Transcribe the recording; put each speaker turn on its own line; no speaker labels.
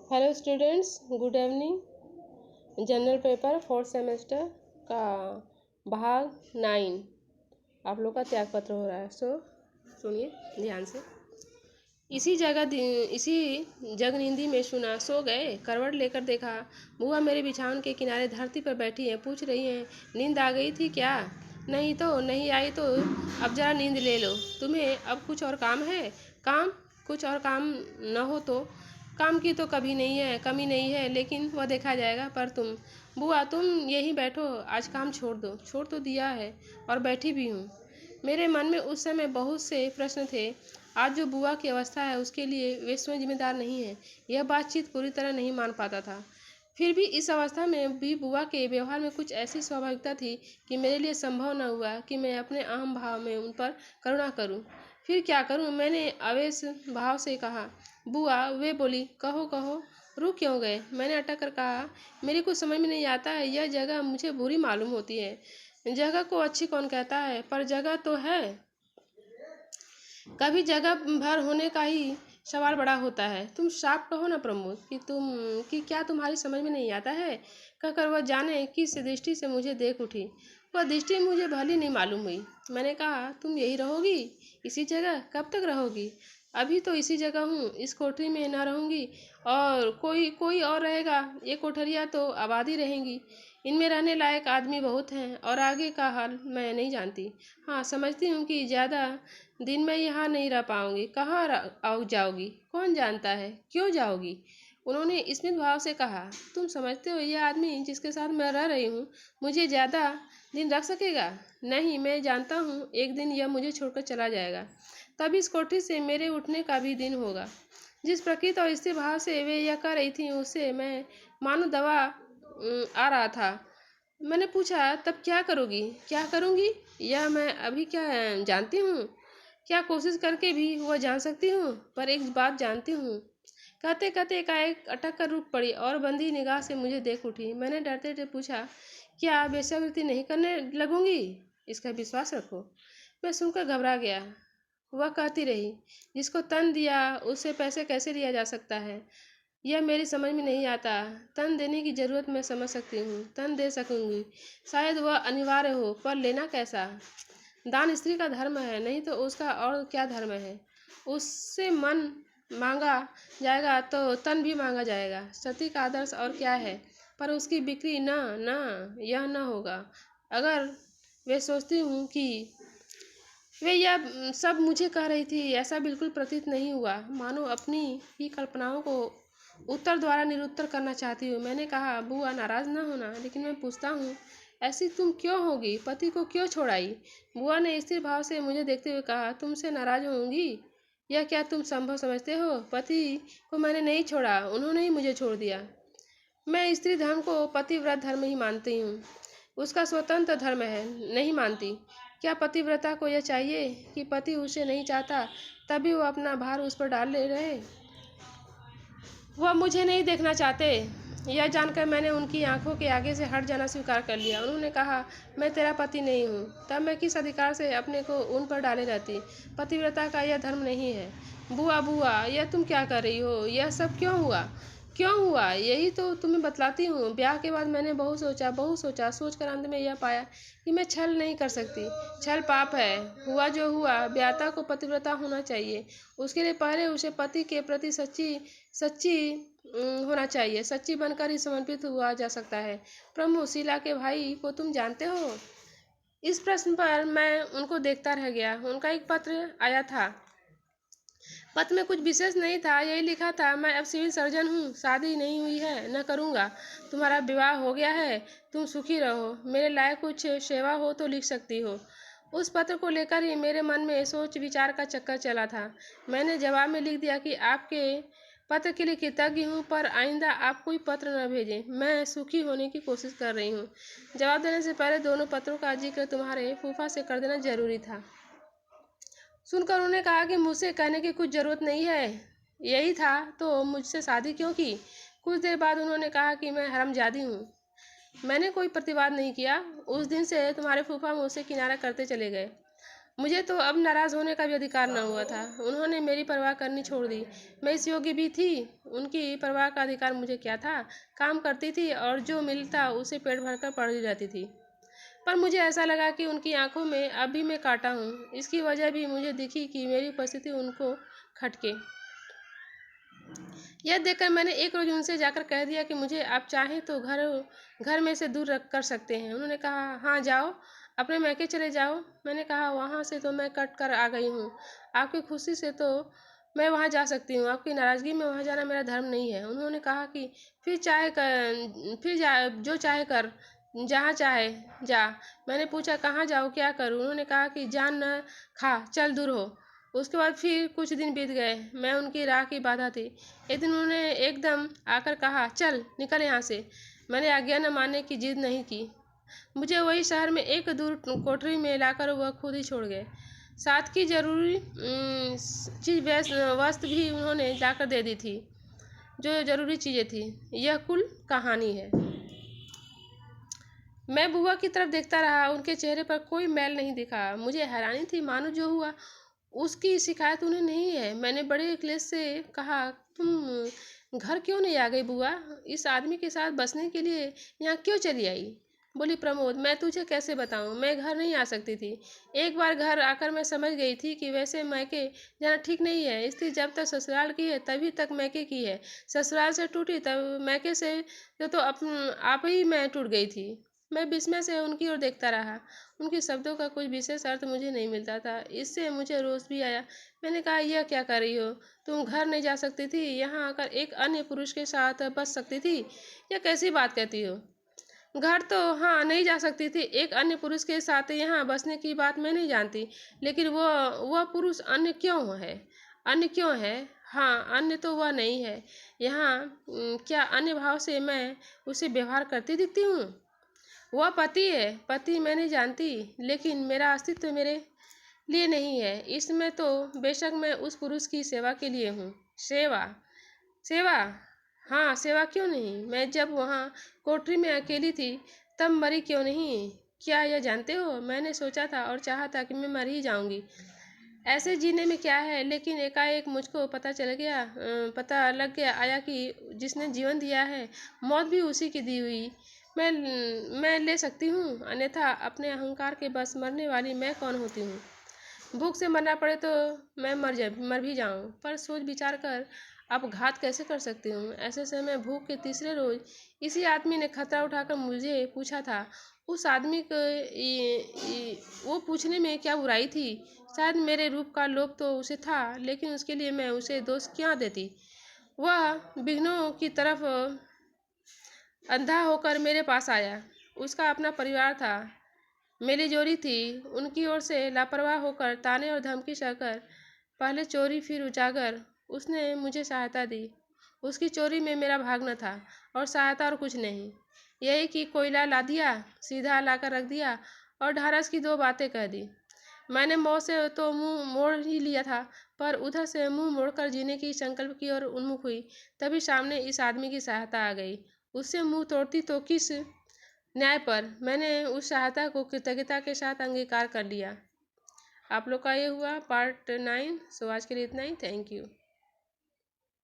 Hello students, good evening. General paper 4th semester का भाग 9 आप लोग का त्याग पत्र हो रहा है। सुनिए ध्यान से। इसी जगनींदी में सुना, सो गए। करवट लेकर देखा, बुआ मेरे बिछावन के किनारे धरती पर बैठी हैं। पूछ रही हैं, नींद आ गई थी क्या? नहीं आई तो अब जरा नींद ले लो। तुम्हें अब कुछ और काम है? काम? कुछ और काम न हो तो? काम की तो कमी नहीं है, लेकिन वह देखा जाएगा। पर बुआ तुम यहीं बैठो, आज काम छोड़ दो। छोड़ तो दिया है और बैठी भी हूँ। मेरे मन में उस समय बहुत से प्रश्न थे। आज जो बुआ की अवस्था है उसके लिए वे स्वयं जिम्मेदार नहीं है, यह बातचीत पूरी तरह नहीं मान पाता था। फिर भी इस अवस्था में भी बुआ के व्यवहार में कुछ ऐसी स्वाभाविकता थी कि मेरे लिए संभव न हुआ कि मैं अपने अहम भाव में उन पर करुणा करूं। फिर क्या करूं? मैंने आवेश भाव से कहा, बुआ। वे बोली, कहो कहो। रुक क्यों गए? मैंने अटक कर कहा, मेरी कुछ समझ में नहीं आता है। यह जगह मुझे बुरी मालूम होती है। जगह को अच्छी कौन कहता है? पर जगह तो है। कभी जगह भर होने का ही सवाल बड़ा होता है। तुम साफ कहो ना प्रमोद कि क्या तुम्हारी समझ में नहीं आता है? कहकर वह जाने किस दृष्टि से मुझे देख उठी। वह दृष्टि मुझे भली नहीं मालूम हुई। मैंने कहा, तुम यही रहोगी इसी जगह? कब तक रहोगी? अभी तो इसी जगह हूँ, इस कोठरी में न रहूँगी और कोई और रहेगा। ये कोठरियाँ तो आबादी रहेंगी, इनमें रहने लायक आदमी बहुत हैं और आगे का हाल मैं नहीं जानती। हाँ, समझती हूँ कि ज़्यादा दिन में यहाँ नहीं रह पाऊंगी। कहाँ जाओगी? कौन जानता है क्यों जाओगी? उन्होंने स्मित भाव से कहा, तुम समझते हो यह आदमी जिसके साथ मैं रह रही हूँ मुझे ज़्यादा दिन रख सकेगा? नहीं, मैं जानता हूँ एक दिन यह मुझे छोड़कर चला जाएगा। तब इस कोठरी से मेरे उठने का भी दिन होगा। जिस प्रकृति और स्थिर भाव से वे यह कर रही थी उससे मैं मानो दवा आ रहा था। मैंने पूछा, तब क्या करोगी? क्या करूँगी यह मैं अभी क्या जानती हूँ? क्या कोशिश करके भी वह जान सकती हूँ? पर एक बात जानती हूँ। कहते कहते एकाएक अटक कर रुक पड़ी और बंधी निगाह से मुझे देख उठी। मैंने डरते डरते पूछा, क्या वेश्यावृत्ति नहीं करने लगूंगी? इसका विश्वास रखो। मैं सुनकर घबरा गया। वह कहती रही, जिसको तन दिया उससे पैसे कैसे लिया जा सकता है? यह मेरी समझ में नहीं आता। तन देने की जरूरत मैं समझ सकती हूँ, तन दे सकूंगी, शायद वह अनिवार्य हो, पर लेना कैसा? दान स्त्री का धर्म है, नहीं तो उसका और क्या धर्म है? उससे मन मांगा जाएगा तो तन भी मांगा जाएगा। सती का आदर्श और क्या है? पर उसकी बिक्री यह न होगा। अगर वे सोचती हूँ कि वे यह सब मुझे कह रही थी, ऐसा बिल्कुल प्रतीत नहीं हुआ। मानो अपनी ही कल्पनाओं को उत्तर द्वारा निरुत्तर करना चाहती हूँ। मैंने कहा, बुआ नाराज ना होना, लेकिन मैं पूछता हूँ, ऐसी तुम क्यों होगी? पति को क्यों छोड़ाई? बुआ ने स्थिर भाव से मुझे देखते हुए कहा, तुमसे नाराज होंगी? यह क्या तुम संभव समझते हो? पति को मैंने नहीं छोड़ा, उन्होंने ही मुझे छोड़ दिया। मैं स्त्री धर्म को पतिव्रत धर्म ही मानती हूँ, उसका स्वतंत्र धर्म है, नहीं मानती। क्या पतिव्रता को यह चाहिए कि पति उसे नहीं चाहता तभी वो अपना भार उस पर डाल ले रहे? वह मुझे नहीं देखना चाहते। यह जानकर मैंने उनकी आंखों के आगे से हट जाना स्वीकार कर लिया। उन्होंने कहा, मैं तेरा पति नहीं हूँ, तब मैं किस अधिकार से अपने को उन पर डाले रहती? पतिव्रता का यह धर्म नहीं है। बुआ, यह तुम क्या कर रही हो? यह सब क्यों हुआ? यही तो तुम्हें बतलाती हूँ। ब्याह के बाद मैंने बहुत सोचा, सोचकर अंत में यह पाया कि मैं छल नहीं कर सकती। छल पाप है। हुआ जो हुआ, ब्याता को पतिव्रता होना चाहिए। उसके लिए पहले उसे पति के प्रति सच्ची होना चाहिए। सच्ची बनकर ही समर्पित हुआ जा सकता है। प्रमोद, शीला के भाई को तुम जानते हो? इस प्रश्न पर मैं उनको देखता रह गया। उनका एक पत्र आया था। पत्र में कुछ विशेष नहीं था, यही लिखा था, मैं अब सिविल सर्जन हूँ, शादी नहीं हुई है, न करूँगा। तुम्हारा विवाह हो गया है, तुम सुखी रहो। मेरे लायक कुछ सेवा हो तो लिख सकती हो। उस पत्र को लेकर ही मेरे मन में सोच विचार का चक्कर चला था। मैंने जवाब में लिख दिया कि आपके पत्र के लिए कृतज्ञ हूँ, पर आइंदा आप कोई पत्र न भेजें। मैं सुखी होने की कोशिश कर रही हूँ। जवाब देने से पहले दोनों पत्रों का जिक्र तुम्हारे फूफा से कर देना जरूरी था। सुनकर उन्होंने कहा कि मुझसे कहने की कुछ जरूरत नहीं है, यही था तो मुझसे शादी क्यों की? कुछ देर बाद उन्होंने कहा कि मैं हरामजादी हूँ। मैंने कोई प्रतिवाद नहीं किया। उस दिन से तुम्हारे फूफा मुझसे किनारा करते चले गए। मुझे तो अब नाराज़ होने का भी अधिकार न हुआ था। उन्होंने मेरी परवाह करनी छोड़ दी। मैं इस योग्य भी थी, उनकी परवाह का अधिकार मुझे क्या था। काम करती थी और जो मिलता उसे पेट भरकर पड़ी रहती थी। पर मुझे ऐसा लगा कि उनकी आंखों में अब भी मैं काँटा हूँ। इसकी वजह भी मुझे दिखी कि मेरी उपस्थिति उनको खटके। यह देखकर मैंने एक रोज़ उनसे जाकर कह दिया कि मुझे आप चाहें तो घर में से दूर रख कर सकते हैं। उन्होंने कहा, हाँ जाओ, अपने मैके चले जाओ। मैंने कहा, वहाँ से तो मैं कट कर आ गई हूँ। आपकी खुशी से तो मैं वहाँ जा सकती हूँ, आपकी नाराज़गी में वहाँ जाना मेरा धर्म नहीं है। उन्होंने कहा कि जो चाहे कर, जहाँ चाहे जा। मैंने पूछा, कहाँ जाऊँ, क्या करूँ? उन्होंने कहा कि जान न खा, चल दूर हो। उसके बाद फिर कुछ दिन बीत गए। मैं उनकी राह की बाधा थी। एक दिन उन्होंने एकदम आकर कहा, चल निकल यहाँ से। मैंने आज्ञा न मानने की जिद नहीं की। मुझे वही शहर में एक दूर कोठरी में लाकर वह खुद ही छोड़ गए। साथ की जरूरी चीज वस्तु भी उन्होंने लाकर दे दी थी, जो जरूरी चीज़ें थी। यह कुल कहानी है। मैं बुआ की तरफ देखता रहा। उनके चेहरे पर कोई मैल नहीं दिखा। मुझे हैरानी थी, मानो जो हुआ उसकी शिकायत उन्हें नहीं है। मैंने बड़े क्लेश से कहा, तुम घर क्यों नहीं आ गई बुआ? इस आदमी के साथ बसने के लिए यहाँ क्यों चली आई? बोली, प्रमोद, मैं तुझे कैसे बताऊँ, मैं घर नहीं आ सकती थी। एक बार घर आकर मैं समझ गई थी कि वैसे मैके जाना ठीक नहीं है। स्त्री जब तक ससुराल की है तभी तक मैके की है। ससुराल से टूटी तब मैके से तो आप ही मैं टूट गई थी। मैं विस्मय से उनकी ओर देखता रहा। उनके शब्दों का कुछ विशेष अर्थ मुझे नहीं मिलता था। इससे मुझे रोष भी आया। मैंने कहा, यह क्या कर रही हो? तुम घर नहीं जा सकती थी, यहाँ आकर एक अन्य पुरुष के साथ बस सकती थी? यह कैसी बात कहती हो? घर तो हाँ नहीं जा सकती थी, एक अन्य पुरुष के साथ यहाँ बसने की बात मैं नहीं जानती। लेकिन वह पुरुष अन्य क्यों है? अन्य क्यों है? हाँ, अन्य तो वह नहीं है। यहाँ क्या अन्य भाव से मैं उसे व्यवहार करती दिखती हूँ? वह पति है। पति मैं नहीं जानती, लेकिन मेरा अस्तित्व मेरे लिए नहीं है। इसमें तो बेशक मैं उस पुरुष की सेवा के लिए हूँ। सेवा? सेवा? हाँ, सेवा क्यों नहीं। मैं जब वहाँ कोठरी में अकेली थी तब मरी क्यों नहीं? क्या यह जानते हो, मैंने सोचा था और चाहा था कि मैं मर ही जाऊंगी। ऐसे जीने में क्या है। लेकिन एकाएक मुझको पता लग गया आया कि जिसने जीवन दिया है मौत भी उसी की दी हुई मैं ले सकती हूँ। अन्यथा अपने अहंकार के बस मरने वाली मैं कौन होती हूँ? भूख से मरना पड़े तो मैं मर भी जाऊं, पर सोच विचार कर अब घात कैसे कर सकती हूँ। ऐसे समय भूख के तीसरे रोज इसी आदमी ने खतरा उठाकर मुझे पूछा था। उस आदमी को वो पूछने में क्या बुराई थी? शायद मेरे रूप का लोभ तो उसे था, लेकिन उसके लिए मैं उसे दोष क्या देती? वह विघ्नों की तरफ अंधा होकर मेरे पास आया। उसका अपना परिवार था, मेरी जोरी थी। उनकी ओर से लापरवाह होकर ताने और धमकी सहकर पहले चोरी फिर उजागर उसने मुझे सहायता दी। उसकी चोरी में मेरा भाग न था और सहायता और कुछ नहीं। यही कि कोयला ला दिया, सीधा लाकर रख दिया और ढारस की दो बातें कह दी। मैंने मौत से तो मुंह मोड़ ही लिया था, पर उधर से मुंह मोड़कर जीने की संकल्प की ओर उन्मुख हुई। तभी सामने इस आदमी की सहायता आ गई। उससे मुंह तोड़ती तो किस न्याय पर? मैंने उस सहायता को कृतज्ञता के साथ अंगीकार कर लिया। आप लोग का ये हुआ पार्ट 9। सो आज के लिए इतना ही। Thank you.